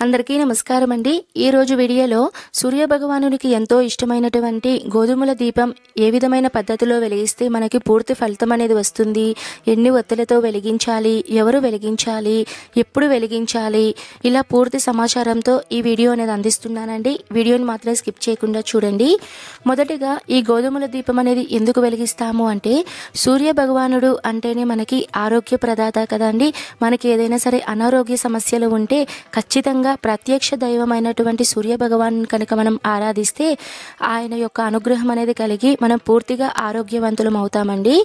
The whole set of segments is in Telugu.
అందరికీ నమస్కారం అండి. ఈరోజు వీడియోలో సూర్య భగవానునికి ఎంతో ఇష్టమైనటువంటి గోధుమల దీపం ఏ విధమైన పద్ధతిలో వెలిగిస్తే మనకి పూర్తి ఫలితం అనేది వస్తుంది, ఎన్ని ఒత్తులతో వెలిగించాలి, ఎవరు వెలిగించాలి, ఎప్పుడు వెలిగించాలి, ఇలా పూర్తి సమాచారంతో ఈ వీడియో అనేది అందిస్తున్నానండి. వీడియోని మాత్రం స్కిప్ చేయకుండా చూడండి. మొదటిగా ఈ గోధుమల దీపం అనేది ఎందుకు వెలిగిస్తాము అంటే, సూర్య భగవానుడు అంటేనే మనకి ఆరోగ్య ప్రదాత కదండి. మనకి ఏదైనా సరే అనారోగ్య సమస్యలు ఉంటే ఖచ్చితంగా ప్రత్యక్ష దైవమైనటువంటి సూర్య భగవాన్ కనుక మనం ఆరాధిస్తే ఆయన యొక్క అనుగ్రహం అనేది కలిగి మనం పూర్తిగా ఆరోగ్యవంతులం అవుతామండి.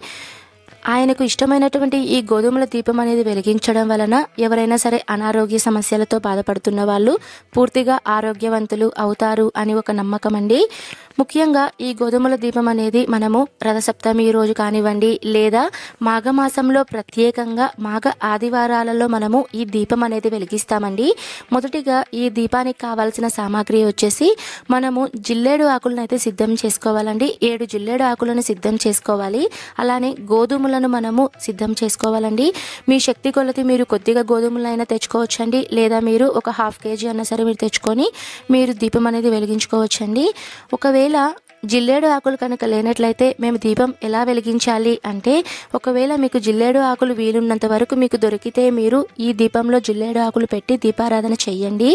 ఆయనకు ఇష్టమైనటువంటి ఈ గోధుమల దీపం అనేది వెలిగించడం వలన ఎవరైనా సరే అనారోగ్య సమస్యలతో బాధపడుతున్న వాళ్ళు పూర్తిగా ఆరోగ్యవంతులు అవుతారు అని ఒక నమ్మకం అండి. ముఖ్యంగా ఈ గోధుమల దీపం అనేది మనము రథసప్తమి రోజు కానివ్వండి, లేదా మాఘమాసంలో ప్రత్యేకంగా మాఘ ఆదివారాలలో మనము ఈ దీపం అనేది వెలిగిస్తామండి. మొదటిగా ఈ దీపానికి కావాల్సిన సామాగ్రి వచ్చేసి మనము జిల్లేడు ఆకులను అయితే సిద్ధం చేసుకోవాలండి. 7 జిల్లేడు ఆకులను సిద్ధం చేసుకోవాలి. అలానే గోధుమలను మనము సిద్ధం చేసుకోవాలండి. మీ శక్తి కొలది మీరు కొద్దిగా గోధుమలైనా తెచ్చుకోవచ్చండి, లేదా మీరు ఒక 1/2 kg అన్నా సరే మీరు తెచ్చుకొని మీరు దీపం అనేది వెలిగించుకోవచ్చండి. ఒకవేళ జిల్లేడు ఆకులు కనుక లేనట్లయితే మేము దీపం ఎలా వెలిగించాలి అంటే, ఒకవేళ మీకు జిల్లేడు ఆకులు వీలున్నంత వరకు మీకు దొరికితే మీరు ఈ దీపంలో జిల్లేడు ఆకులు పెట్టి దీపారాధన చెయ్యండి.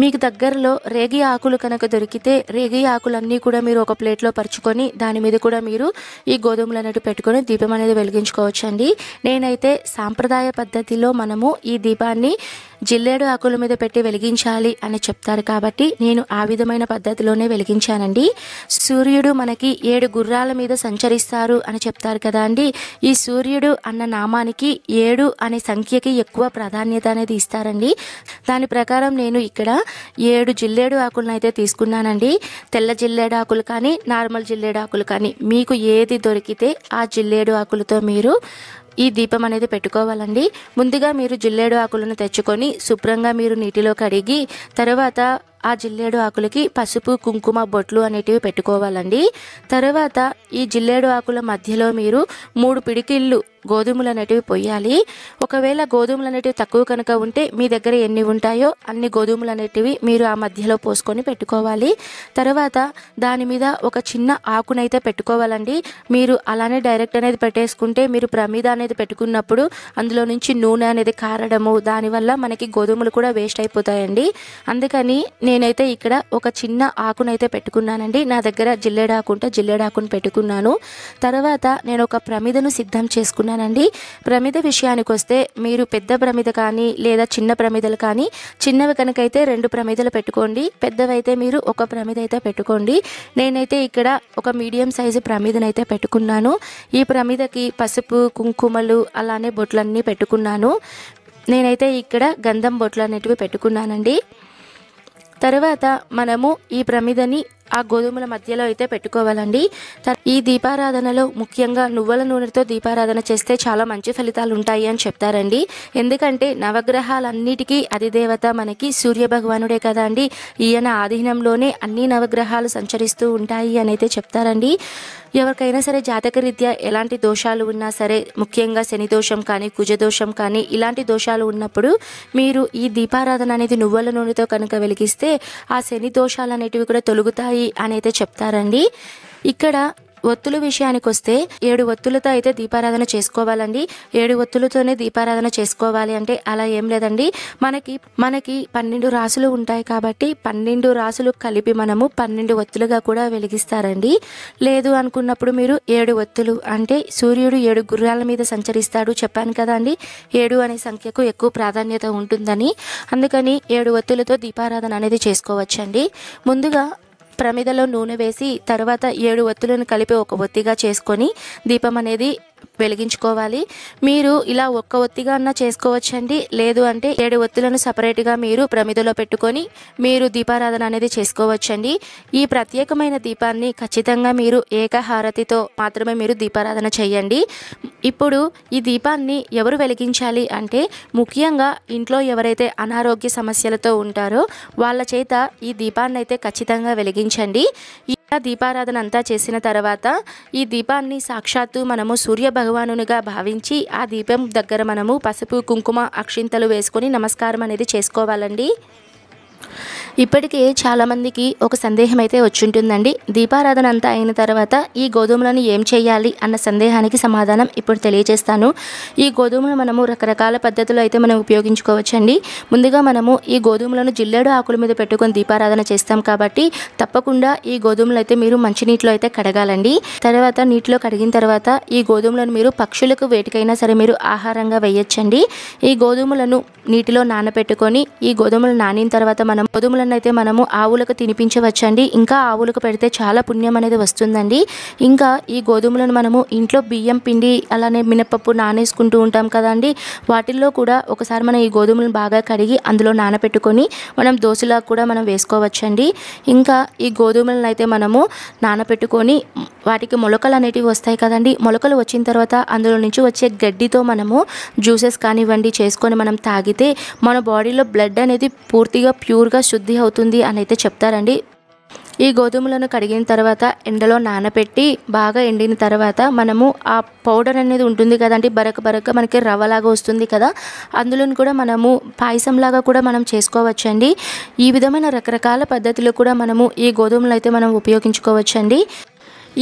మీకు దగ్గరలో రేగి ఆకులు కనుక దొరికితే రేగి ఆకులన్నీ కూడా మీరు ఒక ప్లేట్లో పరుచుకొని దాని మీద కూడా మీరు ఈ గోధుమలు అనేవి పెట్టుకొని దీపం అనేది వెలిగించుకోవచ్చండి. నేనైతే సాంప్రదాయ పద్ధతిలో మనము ఈ దీపాన్ని జిల్లేడు ఆకుల మీద పెట్టి వెలిగించాలి అని చెప్తారు కాబట్టి నేను ఆ విధమైన పద్ధతిలోనే వెలిగించానండి. సూర్యుడు మనకి 7 గుర్రాల మీద సంచరిస్తారు అని చెప్తారు కదా అండి. ఈ సూర్యుడు అన్న నామానికి 7 అనే సంఖ్యకి ఎక్కువ ప్రాధాన్యత అనేది ఇస్తారండి. దాని ప్రకారం నేను ఇక్కడ 7 జిల్లేడు ఆకులను అయితే తీసుకున్నానండి. తెల్ల జిల్లేడు ఆకులు కానీ, నార్మల్ జిల్లేడు ఆకులు కానీ మీకు ఏది దొరికితే ఆ జిల్లేడు ఆకులతో మీరు ఈ దీపం అనేది పెట్టుకోవాలండి. ముందుగా మీరు జిల్లేడు ఆకులను తెచ్చుకొని శుభ్రంగా మీరు నీటిలో కడిగి తర్వాత ఆ జిల్లేడు ఆకులకి పసుపు, కుంకుమ బొట్లు అనేటివి పెట్టుకోవాలండి. తర్వాత ఈ జిల్లేడు ఆకుల మధ్యలో మీరు 3 పిడికిళ్ళు గోధుమలు అనేటివి పొయ్యాలి. ఒకవేళ గోధుమలు అనేటివి తక్కువ కనుక ఉంటే మీ దగ్గర ఎన్ని ఉంటాయో అన్ని గోధుమలు అనేటివి మీరు ఆ మధ్యలో పోసుకొని పెట్టుకోవాలి. తర్వాత దాని మీద ఒక చిన్న ఆకునైతే పెట్టుకోవాలండి. మీరు అలానే డైరెక్ట్ అనేది పెట్టేసుకుంటే మీరు ప్రమిద అనేది పెట్టుకున్నప్పుడు అందులో నుంచి నూనె అనేది కారడము, దానివల్ల మనకి గోధుమలు కూడా వేస్ట్ అయిపోతాయండి. అందుకని నేనైతే ఇక్కడ ఒక చిన్న ఆకునైతే పెట్టుకున్నానండి. నా దగ్గర జిల్లేడాకు ఉంటే జిల్లేడాకును పెట్టుకున్నాను. తర్వాత నేను ఒక ప్రమిదను సిద్ధం చేసుకున్నానండి. ప్రమిద విషయానికి వస్తే మీరు పెద్ద ప్రమిద కానీ లేదా చిన్న ప్రమిదలు కానీ, చిన్నవి కనుకైతే 2 ప్రమిదలు పెట్టుకోండి, పెద్దవైతే మీరు ఒక ప్రమిద అయితే పెట్టుకోండి. నేనైతే ఇక్కడ ఒక మీడియం సైజు ప్రమిదనైతే పెట్టుకున్నాను. ఈ ప్రమిదకి పసుపు, కుంకుమలు అలానే బొట్లన్నీ పెట్టుకున్నాను. నేనైతే ఇక్కడ గంధం బొట్లు అనేటివి పెట్టుకున్నానండి. తర్వాత మనము ఈ ప్రమిదని ఆ గోధుమల మధ్యలో అయితే పెట్టుకోవాలండి. ఈ దీపారాధనలో ముఖ్యంగా నువ్వుల నూనెతో దీపారాధన చేస్తే చాలా మంచి ఫలితాలు ఉంటాయి అని చెప్తారండి. ఎందుకంటే నవగ్రహాలన్నిటికీ అధిదేవత మనకి సూర్య భగవానుడే కదా అండి. ఈయన ఆధీనంలోనే అన్ని నవగ్రహాలు సంచరిస్తూ ఉంటాయి అని అయితే చెప్తారండి. ఎవరికైనా సరే జాతకరీత్యా ఎలాంటి దోషాలు ఉన్నా సరే, ముఖ్యంగా శని దోషం కానీ, కుజదోషం కానీ ఇలాంటి దోషాలు ఉన్నప్పుడు మీరు ఈ దీపారాధన అనేది నువ్వుల నూనెతో కనుక వెలిగిస్తే ఆ శని దోషాలు అనేటివి కూడా తొలగుతాయి అని అయితే చెప్తారండి. ఇక్కడ ఒత్తుల విషయానికి వస్తే 7 ఒత్తులతో అయితే దీపారాధన చేసుకోవాలండి. 7 ఒత్తులతోనే దీపారాధన చేసుకోవాలి అంటే అలా ఏం లేదండి. మనకి 12 రాసులు ఉంటాయి కాబట్టి 12 రాసులు కలిపి మనము 12 ఒత్తులుగా కూడా వెలిగిస్తారండి. లేదు అనుకున్నప్పుడు మీరు 7 ఒత్తులు అంటే సూర్యుడు 7 గుర్రాల మీద సంచరిస్తాడు చెప్పాను కదా అండి. 7 అనే సంఖ్యకు ఎక్కువ ప్రాధాన్యత ఉంటుందని, అందుకని 7 ఒత్తులతో దీపారాధన అనేది చేసుకోవచ్చండి. ముందుగా ప్రమిదలో నూనె వేసి తర్వాత 7 ఒత్తులను కలిపి ఒక ఒత్తిగా చేసుకొని దీపం అనేది వెలిగించుకోవాలి. మీరు ఇలా ఒక్క ఒత్తిగా అన్నా చేసుకోవచ్చండి. లేదు అంటే 7 ఒత్తులను సపరేట్గా మీరు ప్రమిదలో పెట్టుకొని మీరు దీపారాధన అనేది చేసుకోవచ్చండి. ఈ ప్రత్యేకమైన దీపాన్ని ఖచ్చితంగా మీరు ఏకహారతితో మాత్రమే మీరు దీపారాధన చేయండి. ఇప్పుడు ఈ దీపాన్ని ఎవరు వెలిగించాలి అంటే, ముఖ్యంగా ఇంట్లో ఎవరైతే అనారోగ్య సమస్యలతో ఉంటారో వాళ్ళ చేత ఈ దీపాన్ని అయితే ఖచ్చితంగా వెలిగించండి. దీపారాధన అంతా చేసిన తర్వాత ఈ దీపాన్ని సాక్షాత్తు మనము సూర్య భగవానునిగా భావించి ఆ దీపం దగ్గర మనము పసుపు, కుంకుమ, అక్షింతలు వేసుకొని నమస్కారం అనేది చేసుకోవాలండి. ఇప్పటికే చాలామందికి ఒక సందేహం అయితే వచ్చుంటుందండి. దీపారాధన అంతా అయిన తర్వాత ఈ గోధుమలను ఏం చేయాలి అన్న సందేహానికి సమాధానం ఇప్పుడు తెలియజేస్తాను. ఈ గోధుమలు మనము రకరకాల పద్ధతుల్లో అయితే మనం ఉపయోగించుకోవచ్చండి. ముందుగా మనము ఈ గోధుమలను జిల్లేడు ఆకుల మీద పెట్టుకొని దీపారాధన చేస్తాం కాబట్టి తప్పకుండా ఈ గోధుమలు అయితే మీరు మంచినీటిలో అయితే కడగాలండి. తర్వాత నీటిలో కడిగిన తర్వాత ఈ గోధుమలను మీరు పక్షులకు వేటికైనా సరే మీరు ఆహారంగా వేయచ్చండి. ఈ గోధుమలను నీటిలో నానబెట్టుకొని ఈ గోధుమలు నానిన తర్వాత మనం గోధుమలను అయితే మనము ఆవులకు తినిపించవచ్చండి. ఇంకా ఆవులకు పెడితే చాలా పుణ్యం అనేది వస్తుందండి. ఇంకా ఈ గోధుమలను మనము ఇంట్లో బియ్యం పిండి అలానే మినపప్పు నానేసుకుంటూ ఉంటాం కదండి, వాటిల్లో కూడా ఒకసారి మనం ఈ గోధుమలను బాగా కడిగి అందులో నానబెట్టుకొని మనం దోశలా కూడా మనం వేసుకోవచ్చండి. ఇంకా ఈ గోధుమలను అయితే మనము నానబెట్టుకొని వాటికి మొలకలు అనేటివి వస్తాయి కదండి, మొలకలు వచ్చిన తర్వాత అందులో నుంచి వచ్చే గడ్డితో మనము జ్యూసెస్ కానివ్వండి చేసుకొని మనం తాగితే మన బాడీలో బ్లడ్ అనేది పూర్తిగా ప్యూర్గా శుద్ధి అవుతుంది అని అయితే చెప్తారండి. ఈ గోధుమలను కడిగిన తర్వాత ఎండలో నానబెట్టి బాగా ఎండిన తర్వాత మనము ఆ పౌడర్ అనేది ఉంటుంది కదండి, బరక మనకి రవ్వలాగా వస్తుంది కదా, అందులోని కూడా మనము పాయసంలాగా కూడా మనం చేసుకోవచ్చండి. ఈ విధమైన రకరకాల పద్ధతులు కూడా మనము ఈ గోధుమలు అయితే మనం ఉపయోగించుకోవచ్చండి.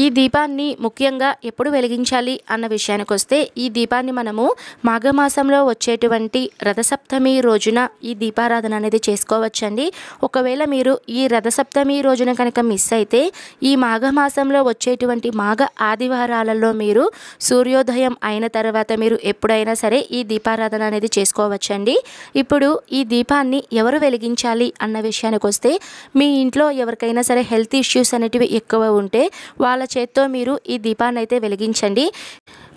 ఈ దీపాన్ని ముఖ్యంగా ఎప్పుడు వెలిగించాలి అన్న విషయానికి వస్తే ఈ దీపాన్ని మనము మాఘమాసంలో వచ్చేటువంటి రథసప్తమి రోజున ఈ దీపారాధన అనేది చేసుకోవచ్చండి. ఒకవేళ మీరు ఈ రథసప్తమి రోజున కనుక మిస్ అయితే ఈ మాఘమాసంలో వచ్చేటువంటి మాఘ ఆదివారాలలో మీరు సూర్యోదయం అయిన తర్వాత మీరు ఎప్పుడైనా సరే ఈ దీపారాధన అనేది చేసుకోవచ్చండి. ఇప్పుడు ఈ దీపాన్ని ఎవరు వెలిగించాలి అన్న విషయానికి వస్తే మీ ఇంట్లో ఎవరికైనా సరే హెల్త్ ఇష్యూస్ అనేటివి ఎక్కువ ఉంటే వాళ్ళ చేత్తో మీరు ఈ దీపాన్ని అయితే వెలిగించండి.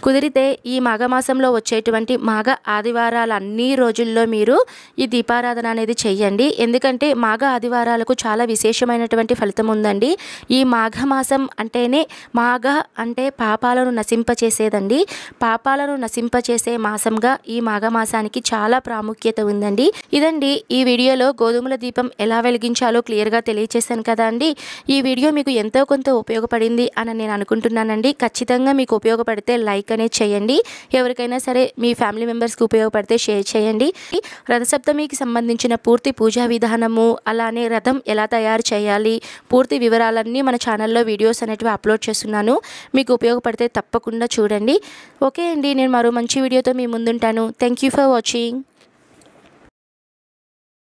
కుదిరితే ఈ మాఘమాసంలో వచ్చేటువంటి మాఘ ఆదివారాల అన్ని రోజుల్లో మీరు ఈ దీపారాధన అనేది చెయ్యండి. ఎందుకంటే మాఘ ఆదివారాలకు చాలా విశేషమైనటువంటి ఫలితం ఉందండి. ఈ మాఘమాసం అంటేనే మాఘ అంటే పాపాలను నశింపచేసేదండి. పాపాలను నశింపచేసే మాసంగా ఈ మాఘమాసానికి చాలా ప్రాముఖ్యత ఉందండి. ఇదండి ఈ వీడియోలో గోధుమల దీపం ఎలా వెలిగించాలో క్లియర్గా తెలియచేశాను కదా అండి. ఈ వీడియో మీకు ఎంతో కొంత ఉపయోగపడింది అని నేను అనుకుంటున్నానండి. ఖచ్చితంగా మీకు ఉపయోగపడితే లైక్ అనేది చేయండి. ఎవరికైనా సరే మీ ఫ్యామిలీ మెంబర్స్కి ఉపయోగపడితే షేర్ చేయండి. రథసప్తమికి సంబంధించిన పూర్తి పూజా విధానము అలానే రథం ఎలా తయారు చేయాలి పూర్తి వివరాలన్నీ మన ఛానల్లో వీడియోస్ అనేటివి అప్లోడ్ చేస్తున్నాను. మీకు ఉపయోగపడితే తప్పకుండా చూడండి. ఓకే అండి, నేను మరో మంచి వీడియోతో మీ ముందుంటాను. Thank you for watching.